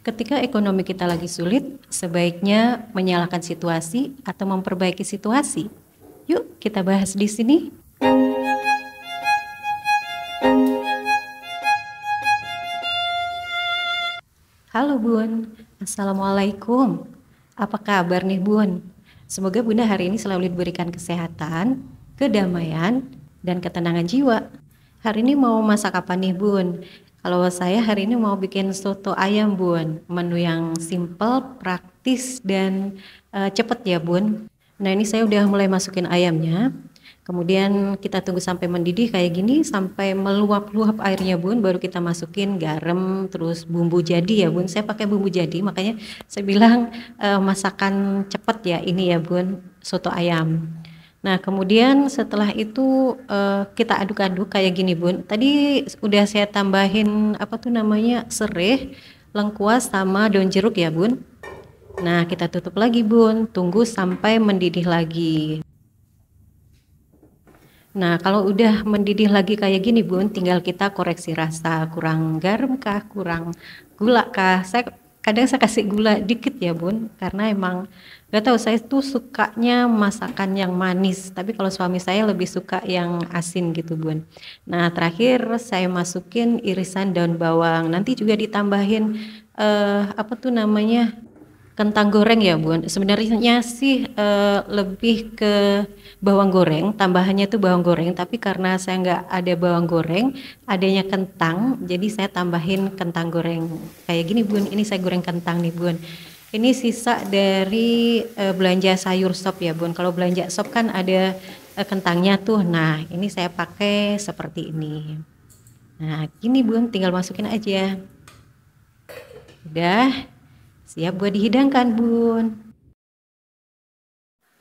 Ketika ekonomi kita lagi sulit, sebaiknya menyalahkan situasi atau memperbaiki situasi. Yuk kita bahas di sini. Halo Bun, Assalamualaikum. Apa kabar nih Bun? Semoga Bunda hari ini selalu diberikan kesehatan, kedamaian, dan ketenangan jiwa. Hari ini mau masak apa nih Bun? Kalau saya hari ini mau bikin soto ayam Bun. Menu yang simple, praktis, dan cepet ya Bun. Nah ini saya udah mulai masukin ayamnya. Kemudian kita tunggu sampai mendidih kayak gini, sampai meluap-luap airnya Bun, baru kita masukin garam, terus bumbu jadi ya Bun. Saya pakai bumbu jadi, makanya saya bilang masakan cepet ya ini ya Bun, soto ayam. Nah kemudian setelah itu kita aduk-aduk kayak gini Bun. Tadi udah saya tambahin apa tuh namanya, sereh, lengkuas sama daun jeruk ya Bun. Nah kita tutup lagi Bun, tunggu sampai mendidih lagi. Nah kalau udah mendidih lagi kayak gini Bun, tinggal kita koreksi rasa, kurang garam kah, kurang gula kah. Kadang saya kasih gula dikit ya Bun, karena emang gak tahu, saya tuh sukanya masakan yang manis, tapi kalau suami saya lebih suka yang asin gitu Bun. Nah terakhir saya masukin irisan daun bawang, nanti juga ditambahin apa tuh namanya, kentang goreng ya Bun. Sebenarnya sih lebih ke bawang goreng, tambahannya tuh bawang goreng, tapi karena saya nggak ada bawang goreng, adanya kentang, jadi saya tambahin kentang goreng kayak gini Bun. Ini saya goreng kentang nih Bun. Ini sisa dari belanja sayur sop ya Bun. Kalau belanja sop kan ada kentangnya tuh. Nah ini saya pakai seperti ini. Nah gini Bun, tinggal masukin aja. Udah siap buat dihidangkan Bun.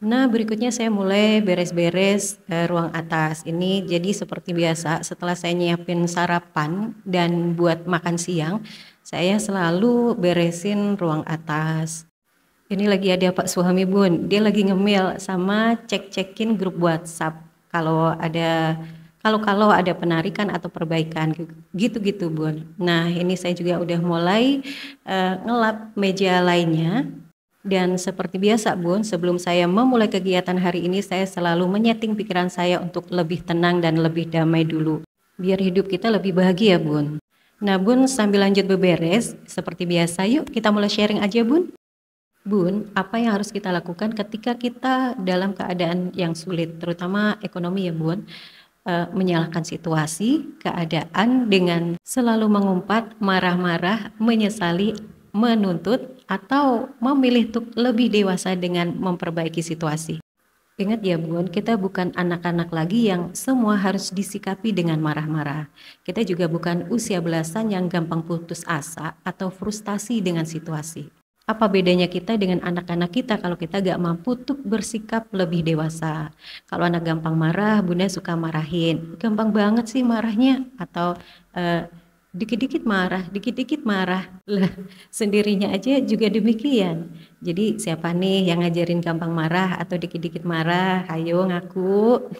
Nah berikutnya saya mulai beres-beres ruang atas ini. Jadi seperti biasa, setelah saya nyiapin sarapan dan buat makan siang, saya selalu beresin ruang atas. Ini lagi ada Pak suami Bun, dia lagi ngemil sama cek-cekin grup WhatsApp kalau ada penarikan atau perbaikan gitu-gitu Bun. Nah ini saya juga udah mulai ngelap meja lainnya. Dan seperti biasa Bun, sebelum saya memulai kegiatan hari ini, saya selalu menyeting pikiran saya untuk lebih tenang dan lebih damai dulu, biar hidup kita lebih bahagia Bun. Nah Bun, sambil lanjut beberes, seperti biasa yuk kita mulai sharing aja Bun. Bun, apa yang harus kita lakukan ketika kita dalam keadaan yang sulit, terutama ekonomi ya Bun? Menyalahkan situasi, keadaan dengan selalu mengumpat, marah-marah, menyesali, menuntut, atau memilih untuk lebih dewasa dengan memperbaiki situasi. Ingat ya Bun, kita bukan anak-anak lagi yang semua harus disikapi dengan marah-marah. Kita juga bukan usia belasan yang gampang putus asa atau frustasi dengan situasi. Apa bedanya kita dengan anak-anak kita kalau kita gak mampu untuk bersikap lebih dewasa? Kalau anak gampang marah, Bunda suka marahin. Gampang banget sih marahnya. Atau dikit-dikit marah, dikit-dikit marah. Lah, sendirinya aja juga demikian. Jadi siapa nih yang ngajarin gampang marah atau dikit-dikit marah? Ayo ngaku.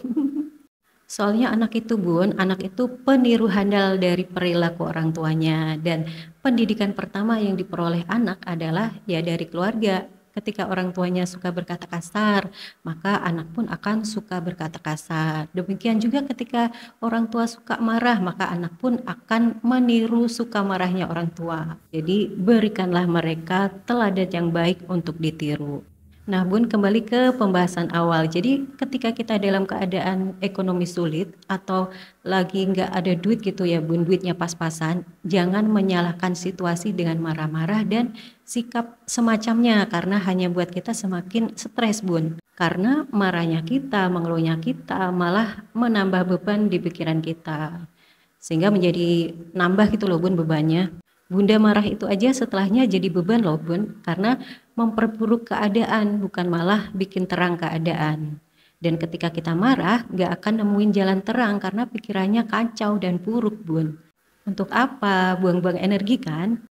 Soalnya anak itu Bun, anak itu peniru handal dari perilaku orang tuanya, dan pendidikan pertama yang diperoleh anak adalah ya dari keluarga. Ketika orang tuanya suka berkata kasar, maka anak pun akan suka berkata kasar. Demikian juga ketika orang tua suka marah, maka anak pun akan meniru suka marahnya orang tua. Jadi berikanlah mereka teladan yang baik untuk ditiru. Nah Bun, kembali ke pembahasan awal. Jadi ketika kita dalam keadaan ekonomi sulit atau lagi nggak ada duit gitu ya Bun, duitnya pas-pasan, jangan menyalahkan situasi dengan marah-marah dan sikap semacamnya, karena hanya buat kita semakin stres Bun. Karena marahnya kita, mengeluhnya kita malah menambah beban di pikiran kita. Sehingga menjadi nambah gitu loh Bun bebannya. Bunda marah itu aja setelahnya jadi beban loh Bun, karena memperburuk keadaan, bukan malah bikin terang keadaan. Dan ketika kita marah, gak akan nemuin jalan terang karena pikirannya kacau dan buruk Bun. Untuk apa? Buang-buang energi kan?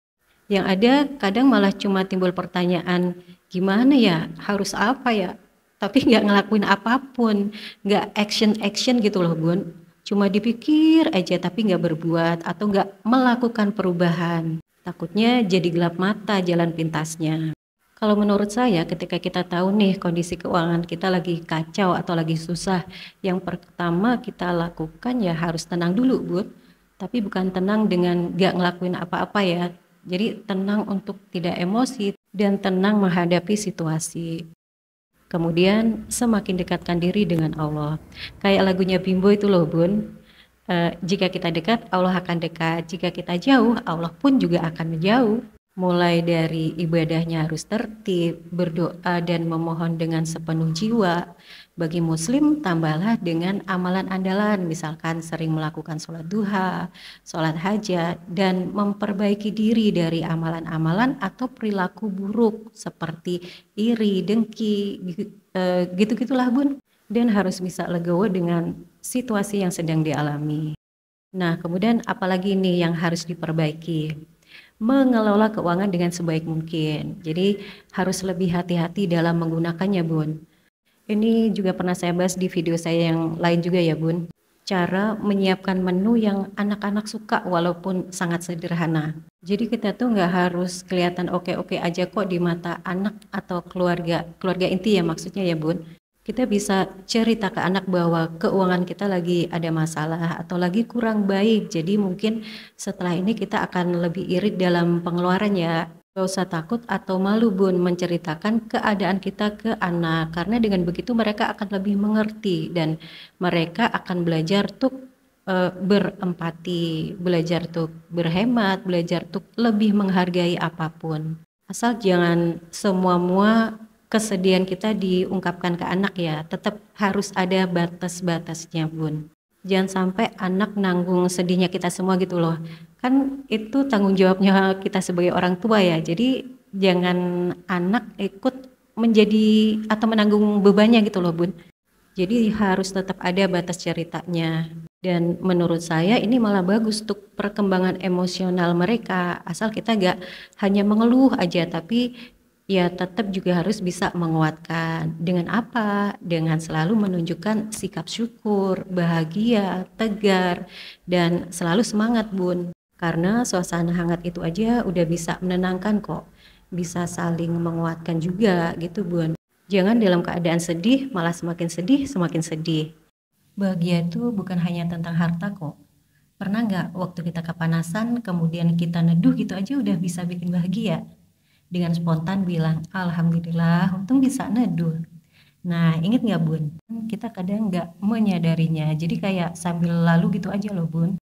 Yang ada kadang malah cuma timbul pertanyaan, gimana ya? Harus apa ya? Tapi gak ngelakuin apapun, gak action-action gitu loh Bun. Cuma dipikir aja tapi nggak berbuat atau nggak melakukan perubahan. Takutnya jadi gelap mata jalan pintasnya. Kalau menurut saya ketika kita tahu nih kondisi keuangan kita lagi kacau atau lagi susah, yang pertama kita lakukan ya harus tenang dulu, Bun. Tapi bukan tenang dengan gak ngelakuin apa-apa ya. Jadi tenang untuk tidak emosi dan tenang menghadapi situasi. Kemudian semakin dekatkan diri dengan Allah. Kayak lagunya Bimbo itu loh, Bun. Jika kita dekat, Allah akan dekat. Jika kita jauh, Allah pun juga akan menjauh. Mulai dari ibadahnya harus tertib, berdoa dan memohon dengan sepenuh jiwa. Bagi muslim, tambahlah dengan amalan andalan, misalkan sering melakukan sholat duha, sholat hajat, dan memperbaiki diri dari amalan-amalan atau perilaku buruk seperti iri, dengki, gitu-gitulah Bun. Dan harus bisa legowo dengan situasi yang sedang dialami. Nah, kemudian apalagi nih yang harus diperbaiki? Mengelola keuangan dengan sebaik mungkin. Jadi harus lebih hati-hati dalam menggunakannya, Bun. Ini juga pernah saya bahas di video saya yang lain juga ya, Bun. Cara menyiapkan menu yang anak-anak suka walaupun sangat sederhana. Jadi kita tuh nggak harus kelihatan oke-oke aja kok di mata anak atau keluarga inti ya maksudnya ya, Bun. Kita bisa cerita ke anak bahwa keuangan kita lagi ada masalah atau lagi kurang baik. Jadi mungkin setelah ini kita akan lebih irit dalam pengeluaran ya. Gak usah takut atau malu Bun menceritakan keadaan kita ke anak. Karena dengan begitu mereka akan lebih mengerti dan mereka akan belajar untuk berempati, belajar untuk berhemat, belajar untuk lebih menghargai apapun. Asal jangan semua kesedihan kita diungkapkan ke anak ya, tetap harus ada batas-batasnya Bun. Jangan sampai anak nanggung sedihnya kita semua gitu loh. Kan itu tanggung jawabnya kita sebagai orang tua ya. Jadi jangan anak ikut menjadi atau menanggung bebannya gitu loh Bun. Jadi harus tetap ada batas ceritanya. Dan menurut saya ini malah bagus untuk perkembangan emosional mereka. Asal kita gak hanya mengeluh aja tapi ya tetap juga harus bisa menguatkan. Dengan apa? Dengan selalu menunjukkan sikap syukur, bahagia, tegar, dan selalu semangat Bun. Karena suasana hangat itu aja udah bisa menenangkan kok. Bisa saling menguatkan juga gitu Bun. Jangan dalam keadaan sedih malah semakin sedih, semakin sedih. Bahagia itu bukan hanya tentang harta kok. Pernah nggak waktu kita kepanasan kemudian kita neduh gitu aja udah bisa bikin bahagia? Dengan spontan bilang, alhamdulillah untung bisa neduh. Nah inget nggak Bun? Kita kadang nggak menyadarinya, jadi kayak sambil lalu gitu aja loh Bun.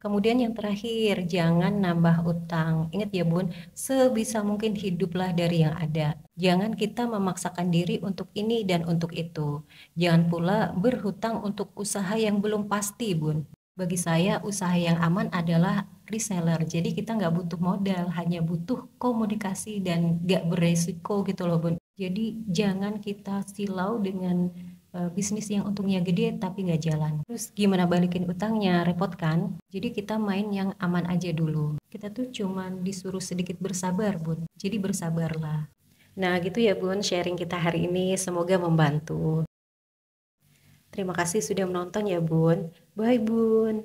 Kemudian yang terakhir, jangan nambah utang. Ingat ya Bun, sebisa mungkin hiduplah dari yang ada. Jangan kita memaksakan diri untuk ini dan untuk itu. Jangan pula berhutang untuk usaha yang belum pasti Bun. Bagi saya usaha yang aman adalah reseller. Jadi kita nggak butuh modal, hanya butuh komunikasi dan nggak beresiko gitu loh Bun. Jadi jangan kita silau dengan bisnis yang untungnya gede tapi nggak jalan. Terus gimana balikin utangnya? Repot kan? Jadi kita main yang aman aja dulu. Kita tuh cuman disuruh sedikit bersabar Bun. Jadi bersabarlah. Nah gitu ya Bun, sharing kita hari ini semoga membantu. Terima kasih sudah menonton ya Bun. Bye Bun.